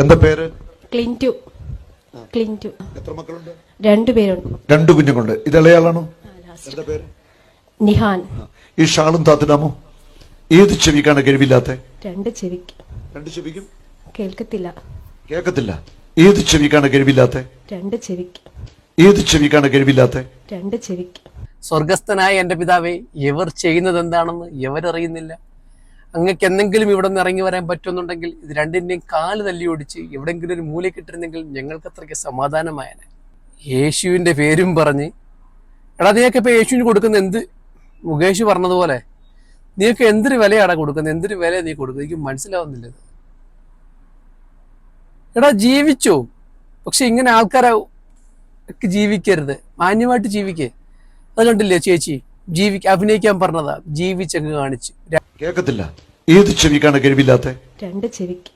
എന്താ പേര്? ക്ലിൻറ്റു. ക്ലിൻറ്റു. എത്ര മക്കളുണ്ട്? 2 പേരുണ്ട്. 2 കുഞ്ഞുങ്ങളുണ്ട്. ഇത് ഇളയാളാണോ? എന്താ പേര്? നിഹാൻ. ഈ ഷാളും താത്തിടാമോ? ഏത് ചെവിക്കാണ് കഴിവില്ലാത്ത? 2 ചെവിക്ക്. 2 ചെവിക്കും കേൾക്കത്തില്ല. കേൾക്കത്തില്ല. ഏത് ചെവിക്കാണ് കഴിവില്ലാത്ത? 2 ചെവിക്ക്. ഏത് ചെവിക്കാണ് കഴിവില്ലാത്ത? 2 ചെവിക്ക്. സ്വർഗസ്ഥനായ എൻ്റെ പിതാവേ, ഇവർ ചെയ്യുന്നത് എന്താണെന്ന് ഇവരറിയുന്നില്ല. അങ്ങക്ക് എന്തെങ്കിലും ഇവിടെ നിന്ന് ഇറങ്ങി വരാൻ പറ്റുന്നുണ്ടെങ്കിൽ ഇത് രണ്ടിൻ്റെയും കാല് തല്ലി ഓടിച്ച് എവിടെയെങ്കിലും ഒരു മൂലക്കിട്ടിരുന്നെങ്കിൽ ഞങ്ങൾക്ക് അത്രയ്ക്ക് സമാധാനമായനെ. യേശുവിൻ്റെ പേരും പറഞ്ഞ്, എടാ നീയൊക്കെ ഇപ്പം യേശുവിന് കൊടുക്കുന്ന എന്ത്? മുകേഷ് പറഞ്ഞതുപോലെ നീയൊക്കെ എന്തൊരു വിലയാടാ കൊടുക്കുന്നത്? എന്തൊരു വില നീ കൊടുക്കുന്നത്? എനിക്ക് മനസ്സിലാവുന്നില്ല. എടാ ജീവിച്ചോ, പക്ഷെ ഇങ്ങനെ ആൾക്കാരെ ജീവിക്കരുത്, മാന്യമായിട്ട് ജീവിക്കേ. അത് കണ്ടില്ലേ ചേച്ചി, അഭിനയിക്കാൻ പറഞ്ഞതാ, ജീവിച്ചങ്ങ് കാണിച്ച്. കേൾക്കത്തില്ല. ഏത് ചെവിക്കാണ് കഴിവില്ലാത്ത? 2 ചെവിക്ക്.